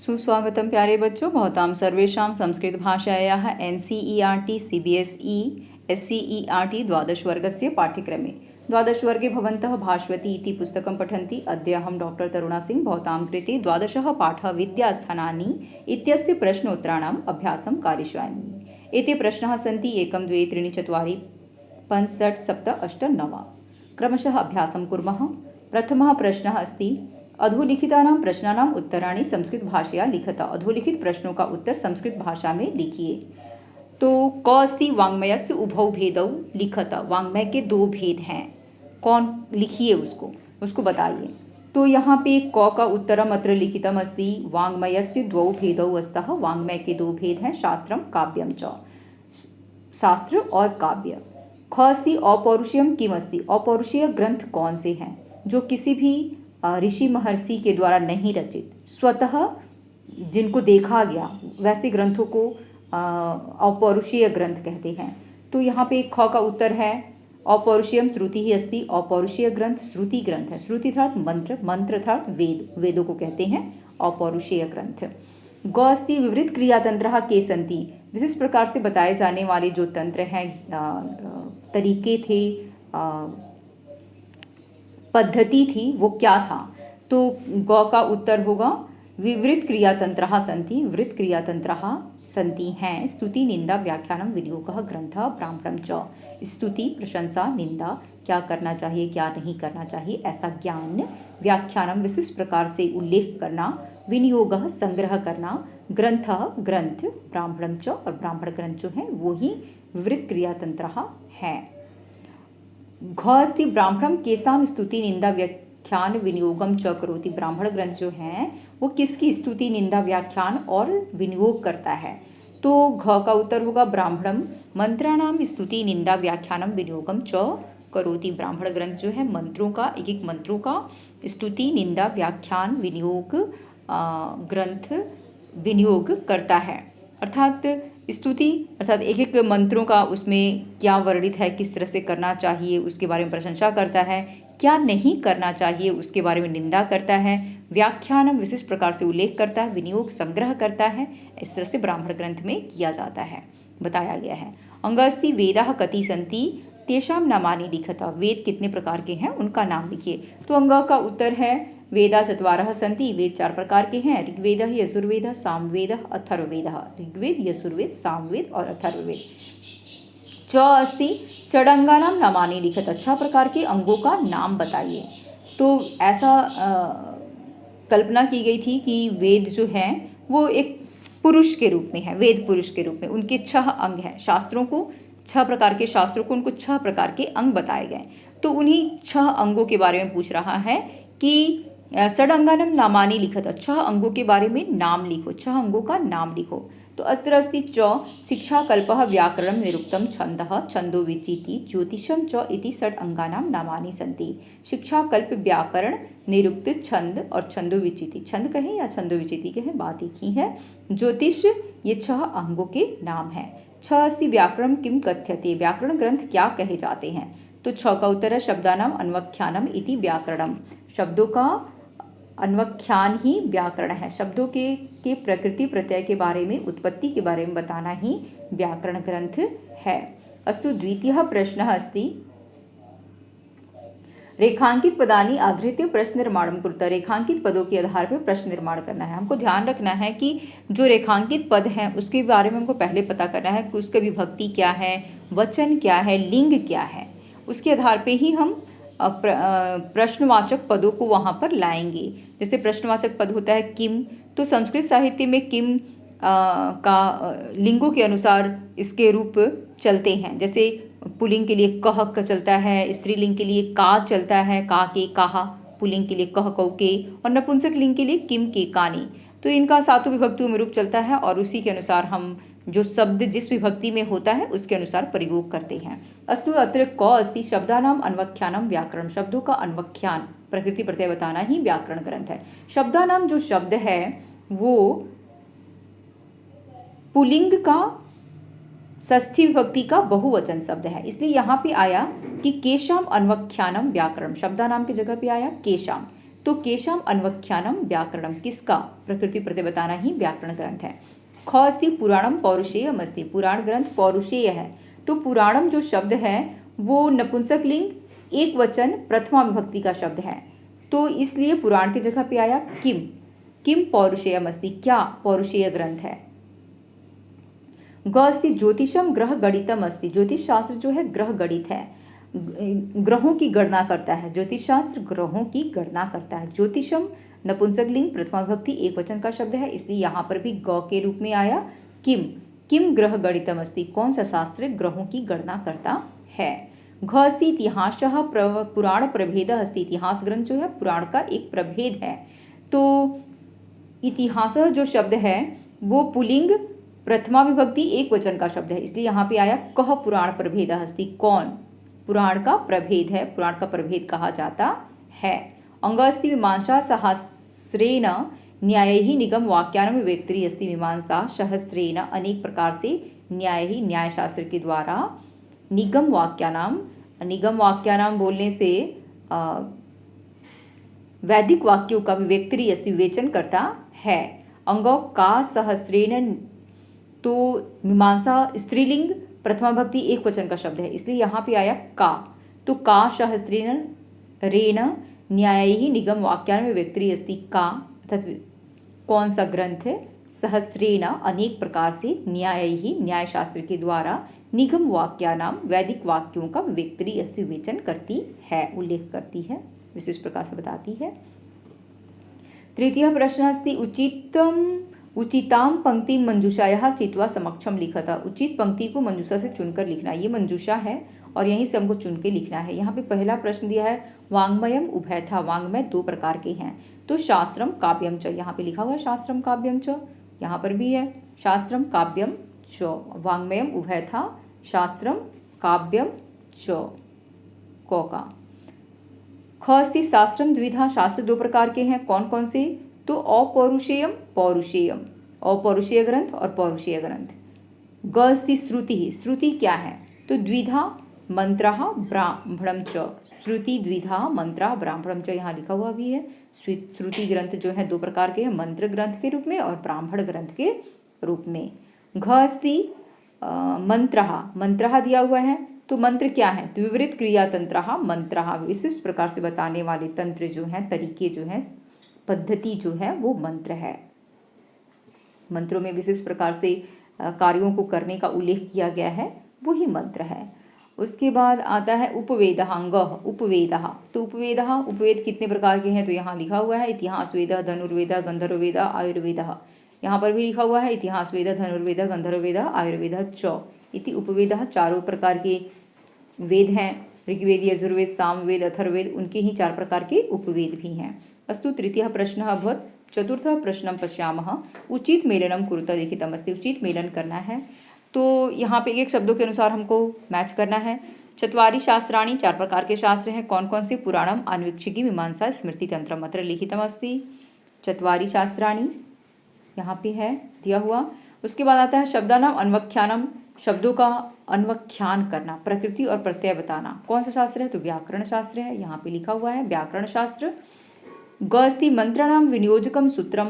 सुस्वागतम प्यारे बच्चों, भवतां सर्वेषां संस्कृतभाषायाः NCERT CBSE SCERT द्वादशवर्गस्य पाठ्यक्रमे द्वादशवर्गे भवन्तः भास्वती इति पुस्तकं पठन्ति। अद्य अहं डॉक्टर तरुणा सिंह भवतां कृते द्वादशः पाठः विद्यास्थानानि इत्यस्य प्रश्नोत्तराणाम् अभ्यासं कारयिष्यामि। एते प्रश्नाः सन्ति 1 2 3 4 5 6 7 8 9। क्रमशः अभ्यासं कुर्मः। प्रथमः प्रश्नः अस्ति अधोलिखितानां प्रश्नानाम् उत्तराणि संस्कृत भाषया लिखत। अधोलिखित प्रश्नों का उत्तर संस्कृत भाषा में लिखिए। तो क अस्ति वाङ्मयस्य उभौ भेदौ लिखत। वाङ्मय के दो भेद हैं, कौन लिखिए उसको बताइए। तो यहाँ पे क का उत्तरम अत्र लिखितम अस्ति वाङ्मयस्य द्वौ भेदौ स्तः। वाङ्मय के दो भेद हैं, शास्त्रम काव्यम च, शास्त्र और काव्य। ख अस्ति अपौरुषेयम किम अस्ति। अपौरुषेय ग्रंथ कौन से हैं जो किसी भी ऋषि महर्षि के द्वारा नहीं रचित, स्वतः जिनको देखा गया वैसे ग्रंथों को अपौरुषीय ग्रंथ कहते हैं। तो यहाँ पे ख का उत्तर है अपौरुषेयम श्रुति ही अस्ति। अपौरुषीय ग्रंथ श्रुति ग्रंथ है। श्रुति अर्थात मंत्र, मंत्र अर्थात वेद, वेदों को कहते हैं अपौरुषीय ग्रंथ। ग अस्ति विवृत क्रियातंत्र के सन्ति। विशिष्ट प्रकार से बताए जाने वाले जो तंत्र हैं, तरीके थे, पद्धति थी, वो क्या था। तो ग का उत्तर होगा विवृत क्रियातंत्रः सन्ति। विवृत क्रियातंत्रः सन्ति हैं स्तुति निंदा व्याख्यानम विनियोगः ग्रंथः ब्राह्मणम च। स्तुति, प्रशंसा, निंदा, क्या करना चाहिए क्या नहीं करना चाहिए ऐसा ज्ञान, व्याख्यानम विशिष्ट प्रकार से उल्लेख करना, विनियोगः संग्रह करना, ग्रंथः ग्रंथ, ब्राह्मणम च और ब्राह्मण ग्रंथ जो है वो ही विवृत क्रियातंत्रः है। घ अस्ति ब्राह्मणम केसाम स्तुति निंदा व्याख्यान विनियोगम च करोति। ब्राह्मण ग्रंथ जो है वो किसकी स्तुति निंदा व्याख्यान और विनियोग करता है। तो घ का उत्तर होगा ब्राह्मणम मंत्राणाम स्तुति निंदा व्याख्यानम विनियोगम च करोति। ब्राह्मण ग्रंथ जो है मंत्रों का, एक एक मंत्रों का स्तुति निंदा व्याख्यान विनियोग ग्रंथ विनियोग करता है। अर्थात स्तुति अर्थात एक एक मंत्रों का उसमें क्या वर्णित है, किस तरह से करना चाहिए उसके बारे में प्रशंसा करता है, क्या नहीं करना चाहिए उसके बारे में निंदा करता है, व्याख्यान विशिष्ट प्रकार से उल्लेख करता है, विनियोग संग्रह करता है। इस तरह से ब्राह्मण ग्रंथ में किया जाता है, बताया गया है। अंग अस्ति वेदाः कति सन्ति तेषां नामानि लिखत। वेद कितने प्रकार के हैं उनका नाम लिखिए। तो अंग का उत्तर है वेदा चत्वारः सन्ति। वेद 4 प्रकार के हैं, ऋग्वेदः यजुर्वेदः सामवेदः अथर्ववेदः। ऋग्वेद, यजुर्वेद, सामवेद और अथर्ववेद। च अस्ति षडंगानां नामानि लिखत। 6 प्रकार के अंगों का नाम बताइए। तो ऐसा कल्पना की गई थी कि वेद जो है वो एक पुरुष के रूप में है, वेद पुरुष के रूप में, उनके 6 अंग हैं। शास्त्रों को 6 प्रकार के शास्त्रों को उनको 6 प्रकार के अंग बताए गए। तो उन्हीं 6 अंगों के बारे में पूछ रहा है कि षडंगानम नामानि लिखत। 6 अंगों के बारे में नाम लिखो, 6 अंगों का नाम लिखो। तो अत्र अस्ति च शिक्षा कल्पः व्याकरणं निरुक्तं छन्दः छन्दो विचिति ज्योतिषं च इति षड अंगानां नामानि सन्ति। शिक्षा, कल्प, व्याकरण, निरुक्त, छंद और छंदो विचिति। छंद कहें या छंदो विचिति कहें, बात एक ही है। ज्योतिष, ये 6 अंगों के नाम हैं। 6 अस्ति व्याकरणं किं कथ्यते। व्याकरण ग्रंथ क्या कहे जाते हैं। तो 6 का उत्तर है शब्दानाम अन्वख्यानम इति व्याकरणम। शब्दों का अन्वख्यान ही व्याकरण है। शब्दों के प्रकृति प्रत्यय के बारे में, उत्पत्ति के बारे में बताना ही व्याकरण ग्रंथ है। अस्तु द्वितीयः प्रश्नः अस्ति रेखांकित पदानि आधृत्य प्रश्न निर्माणं कुरुत। रेखांकित पदों के आधार पर प्रश्न निर्माण करना है। हमको ध्यान रखना है कि जो रेखांकित पद हैं उसके बारे में हमको पहले पता करना है कि उसका विभक्ति क्या है, वचन क्या है, लिंग क्या है। उसके आधार पर ही हम प्रश्नवाचक पदों को वहाँ पर लाएंगे। जैसे प्रश्नवाचक पद होता है किम, तो संस्कृत साहित्य में किम का लिंगों के अनुसार इसके रूप चलते हैं। जैसे पुल्लिंग के लिए कह का चलता है, स्त्रीलिंग के लिए का चलता है, का के काहा, पुल्लिंग के लिए कह कौ के, और नपुंसक लिंग के लिए किम के कानी। तो इनका 7 विभक्तियों में रूप चलता है और उसी के अनुसार हम जो शब्द जिस विभक्ति में होता है उसके अनुसार प्रयोग करते हैं। अस्तु अत्र क अस्ति शब्दानाम अन्वख्यानम व्याकरण। शब्दों का अन्वख्यान, प्रकृति प्रत्यय बताना ही व्याकरण ग्रंथ है। शब्दानाम जो शब्द है वो पुल्लिंग का षष्ठी विभक्ति का बहुवचन शब्द है, इसलिए यहाँ पे आया कि केशाम अन्वख्यानम व्याकरण। शब्दानाम की जगह पे आया केशाम। तो केशम अन्वख्यानम व्याकरणम, किसका? प्रकृति प्रत्यय बताना ही व्याकरण ग्रंथ है। ख अस्ति पुराणम पौरुषेयम अस्ति, पुराण ग्रंथ पौरुषेय है। तो पुराणम जो शब्द है वो नपुंसक लिंग एक वचन प्रथमा विभक्ति का शब्द है, तो इसलिए पुराण की जगह पे आया किम। किम पौरुषेयम अस्ति, क्या पौरुषेय ग्रंथ है। ग अस्ति ज्योतिषम ग्रह गणितम अस्ति, ज्योतिष शास्त्र जो है ग्रह गणित है, ग्रहों की गणना करता है। ज्योतिष शास्त्र ग्रहों की गणना करता है। ज्योतिषम नपुंसक लिंग प्रथमा विभक्ति एक वचन का शब्द है, इसलिए यहाँ पर भी ग के रूप में आया किम। किम ग्रह गणितम अस्ति, कौन सा शास्त्र ग्रहों की गणना करता है। घ अस्ति इतिहासः पुराण प्रभेद अस्ति, इतिहास ग्रंथ जो है पुराण का एक प्रभेद है। तो इतिहास जो शब्द है वो पुलिंग प्रथमा विभक्ति एक वचन का शब्द है, इसलिए यहाँ पे आया कह पुराण प्रभेद अस्ति, कौन पुराण का प्रभेद है, पुराण का प्रभेद कहा जाता है। अंग अस्ति मीमांसा सहस्रेण न्यायैः निगम वाक्यानां विवेक्त्री अस्ति, मीमांसा सहस्रेण अनेक प्रकार से न्यायैः न्याय शास्त्र के द्वारा निगम वाक्यानाम बोलने से वैदिक वाक्यों का विवेक्त्री अस्ति, विवेचन करता है। अंग का सहस्रेण, तो मीमांसा स्त्रीलिंग प्रथमा भक्ति एक वचन का शब्द है, इसलिए यहाँ पे आया का। तो का सहस्रेण रेण न्यायैः निगम वाक्यानां विवेक्त्री अस्ति, का अर्थात कौन सा ग्रंथ है, सहस्रेण अनेक प्रकार से न्यायैः न्याय शास्त्र के द्वारा निगम वाक्यानाम वैदिक वाक्यों का विवेक्त्री अस्ति, विवेचन करती है, उल्लेख करती है, विशेष प्रकार से बताती है। तृतीय प्रश्न अस्ति उचितां पंक्ति मंजूषायाः चित्वा समक्षम लिखता, उचित पंक्ति को मंजूषा से चुनकर लिखना। ये मंजूषा है और यहीं से हमको चुन के लिखना है। यहाँ पे पहला प्रश्न दिया है वांग्मयम उभयथा, वांग्मय दो प्रकार के हैं, तो शास्त्रम काव्यम च, यहाँ पे लिखा हुआ है शास्त्रम काव्यम च, यहाँ पर भी है शास्त्रम काव्यम च, वांग्मयम उभयथा शास्त्रम काव्यम च का। ख अस्ति शास्त्रम द्विधा, शास्त्र दो प्रकार के हैं, कौन कौन से, तो अपौरुषेयम पौरुषेयम, अपौरुषेय ग्रंथ और पौरुषेय ग्रंथ। ग अस्ति श्रुति, श्रुति क्या है, तो द्विधा मंत्रः ब्राह्मणम च, श्रुति द्विधा मंत्रा ब्राह्मणम च, यहाँ लिखा हुआ भी है। श्रुति ग्रंथ जो है दो प्रकार के हैं, मंत्र ग्रंथ के रूप में और ब्राह्मण ग्रंथ के रूप में। घ अस्ति मंत्रः, मंत्रः दिया हुआ है, तो मंत्र क्या है, तो विवृत क्रिया तंत्रः मंत्रः, विशिष्ट प्रकार से बताने वाले तंत्र जो हैं, तरीके जो हैं, पद्धति जो है वो मंत्र है। मंत्रों में विशिष्ट प्रकार से कार्यों को करने का उल्लेख किया गया है, वही मंत्र है। उसके बाद आता है उपवेदः, अंग उपवेदः, तो उपवेद कितने प्रकार के हैं, तो यहाँ लिखा हुआ है इतिहास वेदः धनुर्वेदः गंधर्ववेदः आयुर्वेदः, यहाँ पर भी लिखा हुआ है इतिहास वेदः धनुर्वेदः गंधर्ववेदः आयुर्वेदः च इति उपवेदः, चारों प्रकार के वेद हैं, ऋग्वेद यजुर्वेद सामवेद अथर्ववेद, उनके ही चार प्रकार के उपवेद भी हैं। अस्तु तृतीयः प्रश्नः अभवत्। चतुर्थः प्रश्नं पश्यामः। उचित मेलनं कुरुता लिखितम् अस्ति, उचित मेलन करना है, तो यहाँ पे एक शब्दों के अनुसार हमको मैच करना है। चत्वारि शास्त्राणि, चार प्रकार के शास्त्र हैं, कौन कौन से, पुराणम आन्वीक्षिकी मीमांसा स्मृति तंत्रम अत्र लिखितम् अस्ति। चत्वारि शास्त्राणि यहाँ पे है दिया हुआ। उसके बाद आता है शब्दानाम अन्वख्यानम, शब्दों का अन्वख्यान करना, प्रकृति और प्रत्यय बताना, कौन सा शास्त्र है, तो व्याकरण शास्त्र है, यहाँ पे लिखा हुआ है व्याकरण शास्त्र। ग अस्ति मंत्राणाम विनियोजकम सूत्रम,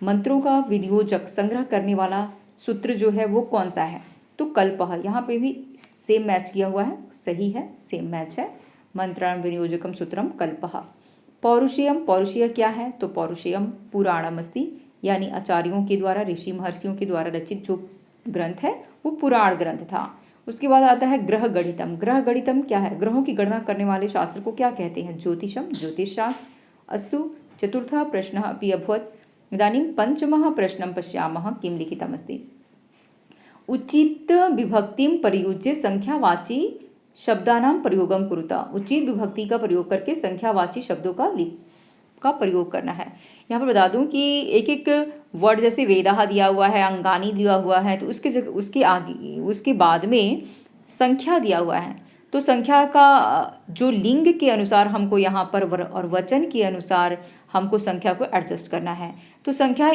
मंत्रों का विनियोजक संग्रह करने वाला सूत्र जो है वो कौन सा है, तो कल्पः, यहाँ पे भी सेम मैच किया हुआ है, सही है, सेम मैच है, मंत्राणाम विनियोजकम सूत्रम कल्पः। पौरुषेयम, पौरुषेय क्या है, तो पौरुषेयम पुराणम अस्ति, यानी आचार्यों के द्वारा ऋषि महर्षियों के द्वारा रचित जो ग्रंथ है वो पुराण ग्रंथ था। उसके बाद आता है ग्रह गणितम, ग्रह गणितम क्या है, ग्रहों की गणना करने वाले शास्त्र को क्या कहते हैं, ज्योतिषम, ज्योतिष शास्त्र। अस्तु चतुर्थः प्रश्नः अपि अभवत्। इदानीं पंचमः प्रश्नं पश्यामः, किं लिखितमस्ति। उचित विभक्तिं प्रयुज्य संख्यावाची शब्दानां प्रयोगं कुरुता, उचित विभक्ति का प्रयोग करके संख्यावाची शब्दों का प्रयोग करना है। यहाँ पर बता दूं कि एक एक वर्ड, जैसे वेदाः दिया हुआ है, अंगानी दिया हुआ है, तो उसके जगह उसके आगे उसके बाद में संख्या दिया हुआ है, तो संख्या का जो लिंग के अनुसार हमको यहाँ पर और वचन के अनुसार हमको संख्या को एडजस्ट करना है। तो संख्या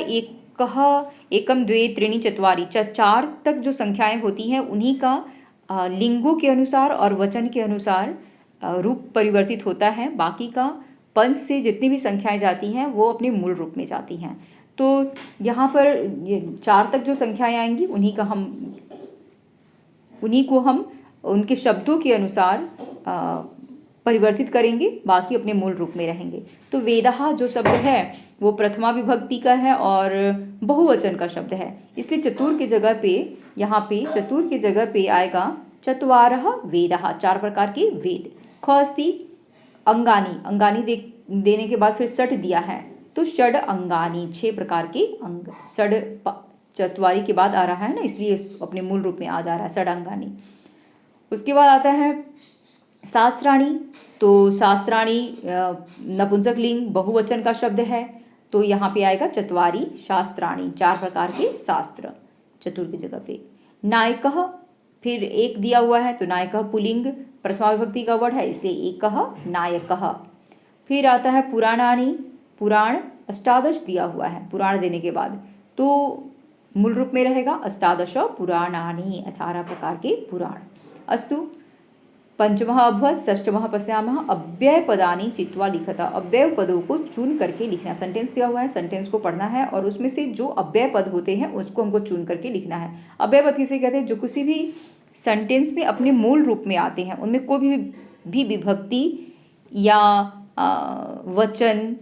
एकम द्वे त्रीणि चत्वारि, चार तक जो संख्याएं होती हैं उन्हीं का लिंगों के अनुसार और वचन के अनुसार रूप परिवर्तित होता है, बाकी का पंच से जितनी भी संख्याएं जाती हैं वो अपने मूल रूप में जाती हैं। तो यहाँ पर ये 4 तक जो संख्याएं आएंगी उन्हीं को हम उनके शब्दों के अनुसार परिवर्तित करेंगे, बाकी अपने मूल रूप में रहेंगे। तो वेदः जो शब्द है वो प्रथमा विभक्ति का है और बहुवचन का शब्द है, इसलिए चतुर की जगह पे यहाँ पे चतुर की जगह पे आएगा चत्वारः वेदः, 4 प्रकार के वेद। ख अस्ति अंगानी, अंगानी देने के बाद फिर षट दिया है तो षड अंगानी, 6 प्रकार के अंग। षड चतवारी के बाद आ रहा है ना, इसलिए अपने मूल रूप में आ जा रहा है षड अंगानी। उसके बाद आता है शास्त्राणी, तो शास्त्राणी नपुंसक लिंग बहुवचन का शब्द है, तो यहाँ पे आएगा चत्वारी शास्त्राणी, 4 प्रकार के शास्त्र चतुर की जगह पे। नायकः, फिर एक दिया हुआ है तो नायकः पुल्लिंग प्रथमा विभक्ति का वर्ड है, इसलिए एकः नायकः। फिर आता है पुराणानी, पुराण 18 दिया हुआ है, पुराण देने के बाद तो मूल रूप में रहेगा अष्टादश पुराणानि, 18 प्रकार के पुराण। अस्तु पंचमः अभवत्, षष्ठमः पश्यामः। अव्यय पदानि चित्वा लिखता, अव्यय पदों को चुन करके लिखना। सेंटेंस दिया हुआ है, सेंटेंस को पढ़ना है और उसमें से जो अव्यय पद होते हैं उसको हमको चुन करके लिखना है। अव्यय पद किसे कहते हैं? जो किसी भी सेंटेंस में अपने मूल रूप में आते हैं, उनमें कोई भी विभक्ति या वचन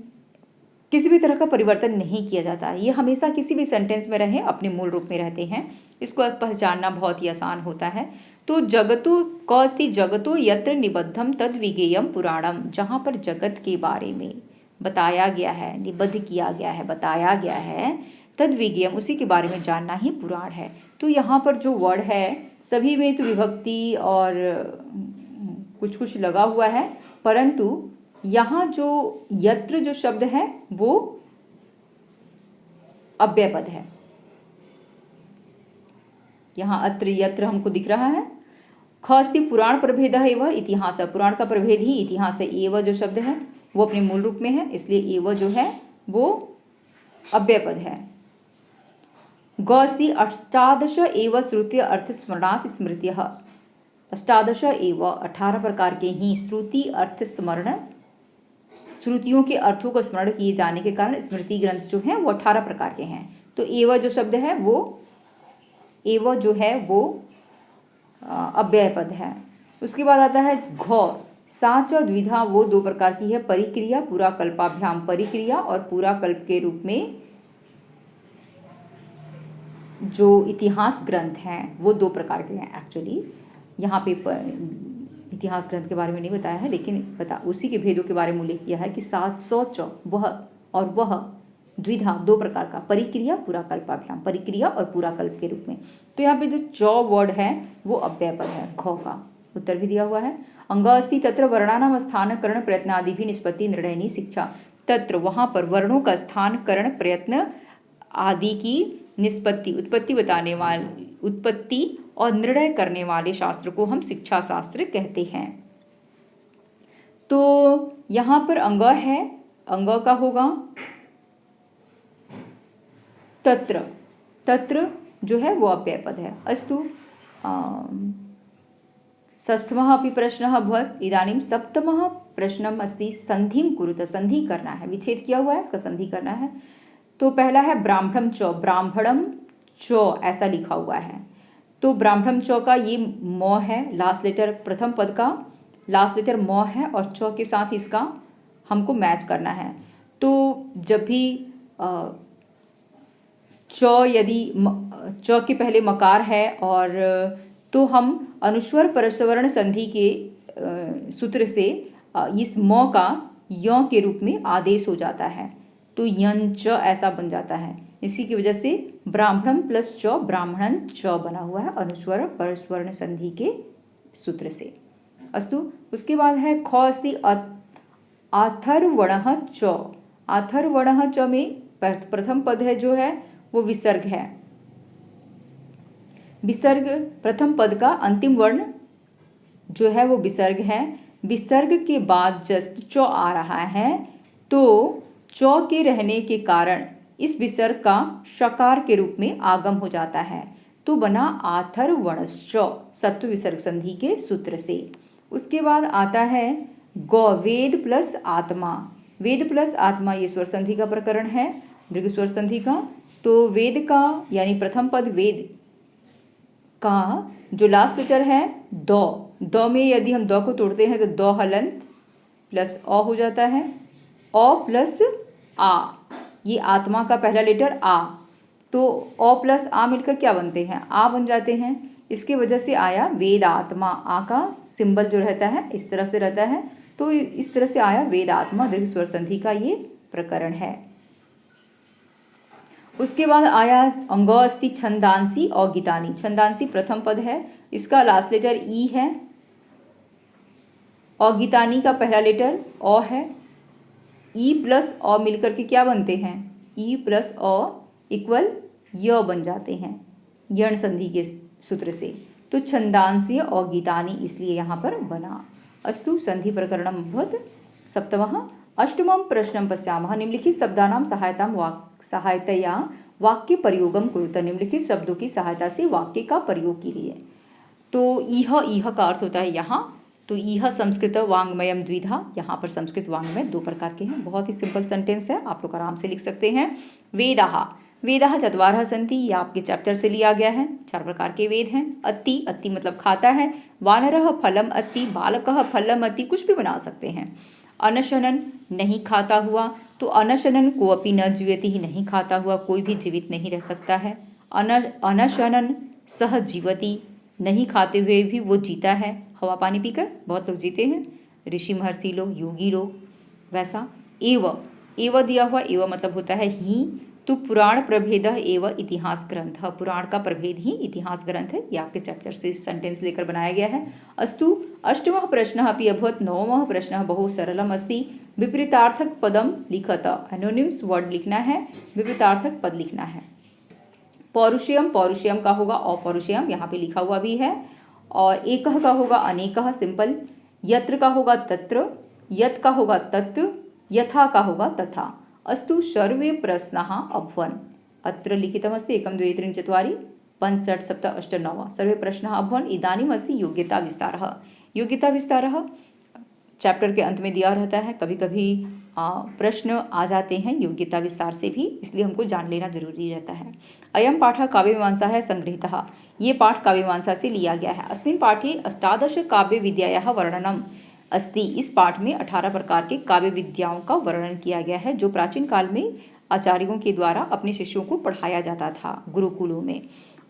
किसी भी तरह का परिवर्तन नहीं किया जाता है, ये हमेशा किसी भी सेंटेंस में रहे अपने मूल रूप में रहते हैं। इसको पहचानना बहुत ही आसान होता है। तो जगतो कौस्ति जगतो यत्र निबद्धम तद विज्ञेयम पुराणम, जहाँ पर जगत के बारे में बताया गया है, निबद्ध किया गया है, बताया गया है, तद विज्ञेयम उसी के बारे में जानना ही पुराण है। तो यहाँ पर जो वर्ड है सभी में तो विभक्ति और कुछ कुछ लगा हुआ है, परंतु यहाँ जो यत्र जो शब्द है वो अव्यय पद है। यहाँ अत्र यत्र हमको दिख रहा है। ख अस्ति पुराण प्रभेद एव इतिहास, पुराण का प्रभेद ही इतिहास है। एव जो शब्द है वो अपने मूल रूप में है, इसलिए एव जो है वो अव्यय पद है। ग अस्ति 18 एव श्रुति अर्थ स्मरणात् स्मृत्यः, 18 एव 18 प्रकार के ही श्रुति अर्थ स्मरण, श्रुतियों के अर्थों को स्मरण किए जाने के कारण स्मृति ग्रंथ जो हैं वो 18 प्रकार के हैं। तो एव जो शब्द है वो एव जो है वो अव्यय पद है। उसके बाद आता है घ, साच और द्विधा, वो 2 प्रकार की है। परिक्रिया पूरा कल्पाभ्याम, परिक्रिया और पूरा कल्प के रूप में जो इतिहास ग्रंथ हैं वो 2 प्रकार के हैं। एक्चुअली यहाँ पे इतिहास ग्रंथ के बारे में नहीं बताया है, लेकिन उसी के भेदों के बारे में उल्लेख किया है कि 700 वह और वह द्विधा 2 प्रकार का, परिक्रिया पूरा कल्पाभ्याम, परिक्रिया और पूरा कल्प के रूप में। तो यहाँ पे जो च वर्ड है वो अव्यय पद है। घ का उत्तर भी दिया हुआ है। अंग अस्ति तत्र वर्णानाम स्थान करण प्रयत्न आदि भी निष्पत्ति निर्णयनी शिक्षा, तत्र वहाँ पर वर्णों का स्थान करण प्रयत्न आदि की निष्पत्ति उत्पत्ति बताने वाले, उत्पत्ति और निर्णय करने वाले शास्त्र को हम शिक्षा शास्त्र कहते हैं। तो यहाँ पर अंग है, अंग का होगा तत्र, तत्र जो है वो अव्यय पद है। अस्तु षष्ठमः अपि प्रश्नः अभवत्, इदानीं सप्तमः प्रश्नम् अस्ति संधिं कुरुत, संधि करना है, विच्छेद किया हुआ है इसका संधि करना है। तो पहला है ब्राह्मणम च, ब्राह्मणम च ऐसा लिखा हुआ है, तो ब्राह्मणम च का ये म है, लास्ट लेटर प्रथम पद का लास्ट लेटर म है और च के साथ इसका हमको मैच करना है। तो जब भी च यदि च के पहले मकार है और तो हम अनुस्वर परस्वर्ण संधि के सूत्र से इस म का य के रूप में आदेश हो जाता है, तो यन च ऐसा बन जाता है। इसी की वजह से ब्राह्मणम प्लस च ब्राह्मणन च बना हुआ है अनुस्वर परस्वर्ण संधि के सूत्र से। अस्तु उसके बाद है ख अस्ति आथर्वणः च, आथर्वणः च में प्रथम पद है जो है वो विसर्ग है। विसर्ग प्रथम पद का अंतिम वर्ण जो है वो विसर्ग है। विसर्ग के बाद जस्ट च आ रहा है, तो च के रहने के कारण इस विसर्ग का शकार के रूप में आगम हो जाता है, तो बना आथर्वणश्च सत्व विसर्ग संधि के सूत्र से। उसके बाद आता है गौ, वेद प्लस आत्मा, वेद प्लस आत्मा ये स्वर संधि का प्रकरण है, दीर्घ स्वर संधि का। तो वेद का यानी प्रथम पद वेद का जो लास्ट लेटर है दो में यदि हम दो को तोड़ते हैं तो दो हलंत प्लस अ हो जाता है, अ प्लस आ, ये आत्मा का पहला लेटर आ, तो अ प्लस आ मिलकर क्या बनते हैं, आ बन जाते हैं। इसकी वजह से आया वेद आत्मा, आ का सिंबल जो रहता है इस तरह से रहता है, तो इस तरह से आया वेद आत्मा दीर्घ स्वर संधि का ये प्रकरण है। उसके बाद आया अंगो अस्ति छंदांसी और गीतानी। छंदांसी प्रथम पद है, इसका लास्ट लेटर ई है, और गीतानी का पहला लेटर अ है। ई प्लस अ मिलकर के क्या बनते हैं, ई प्लस अ इक्वल य बन जाते हैं यण संधि के सूत्र से। तो छंदांसी और गीतानी इसलिए यहाँ पर बना। अस्तु संधि प्रकरणम भवत् सप्तमः। अष्टमं प्रश्नं पश्यामः। निम्नलिखित शब्दानां सहायतया वाक्य प्रयोगम कुरुत। निम्नलिखित शब्दों की सहायता से वाक्य का प्रयोग कीजिए। तो इह का अर्थ होता है यहाँ, तो इह संस्कृत वाङ्मयम द्विधा, यहाँ पर संस्कृत वाङ्मय दो प्रकार के हैं। बहुत ही सिंपल सेंटेंस है, आप लोग आराम से लिख सकते हैं। वेदाः, वेदाः चत्वारः सन्ति, ये आपके चैप्टर से लिया गया है, 4 प्रकार के वेद हैं। अत्ति, अत्ति मतलब खाता है। वानरः फलम अत्ति, बालकः फलम अत्ति, कुछ भी बना सकते हैं। अनशनन, नहीं खाता हुआ, तो अनशनन को अपि न जीवति, ही नहीं खाता हुआ कोई भी जीवित नहीं रह सकता है। अनशनन सह जीवति, नहीं खाते हुए भी वो जीता है, हवा पानी पीकर बहुत लोग जीते हैं, ऋषि महर्षि लोग, योगी लोग। वैसा एव दिया हुआ, एव मतलब होता है ही, तो पुराण प्रभेद एव इतिहास ग्रंथ, पुराण का प्रभेद ही इतिहास ग्रंथ है। ये आपके चैप्टर से सेंटेंस लेकर बनाया गया है। अस्तु अष्टमः प्रश्नः अपि अभवत्। नवमः प्रश्नः बहु सरलम अस्ति। विपरीतार्थक पदम लिखत, एनोनिम्स वर्ड लिखना है, विपरीतार्थक पद लिखना है। पौरुषेयम, पौरुषेयम का होगा अपौरुषेयम, यहाँ पे लिखा हुआ भी है। और एकह का होगा अनेकह, सिंपल। यत्र का होगा तत्र, यत का होगा तत्, यथा का होगा तथा। अस्तु सर्वे प्रश्नाः अभवन्। अत्र लिखितमस्ति 1 2 3 4 5 6 7 8 9 सर्वे प्रश्नाः अभवन्। इदानीम् अस्ति योग्यता विस्तारः। योग्यता विस्तारः चैप्टर के अंत में दिया रहता है, कभी कभी प्रश्न आ जाते हैं योग्यता विस्तार से भी, इसलिए हमको जान लेना जरूरी रहता है। अयं पाठः काव्यमीमांसायाः संगृहीतः, ये पाठ काव्यमीमांसा से लिया गया है। अस्मिन् पाठे 18 काव्य विद्यायाः वर्णनम् अस्ति। इस पाठ में 18 प्रकार के काव्य विद्याओं का वर्णन किया गया है, जो प्राचीन काल में आचार्यों के द्वारा अपने शिष्यों को पढ़ाया जाता था गुरुकुलों में।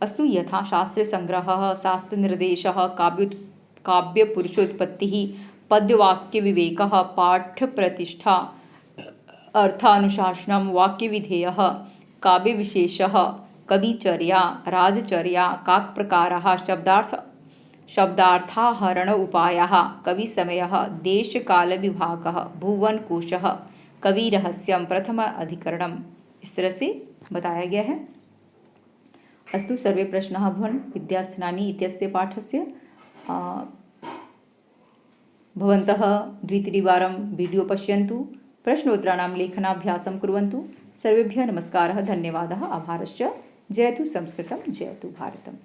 अस्तु यथा शास्त्र संग्रहः, शास्त्र निर्देशः, काव्य पुरुषोत्पत्तिः, पद्यवाक्य विवेकः, पाठ प्रतिष्ठा, अर्थानुशासनम, वाक्य विधेयः, काव्य विशेषः, कविचर्या, राजचर्या, काक प्रकारः, शब्दार्थाहरण उपायः, कवि समयः, देश काल विभागः, भुवन कोशः, कवि रहस्यम, प्रथम अधिकरणम, इस तरह से बताया गया है। अस्तु सर्वे प्रश्नाः भवन्। विद्यास्थानानि इत्यस्य पाठस्य भवन्तः द्वित्रिवारं वीडियो पश्यन्तु, प्रश्नोत्तराणां लेखनाभ्यासं कुर्वन्तु। सर्वेभ्यः नमस्कारः, धन्यवादः, आभारश्च। जयतु संस्कृतं, जयतु भारतम्।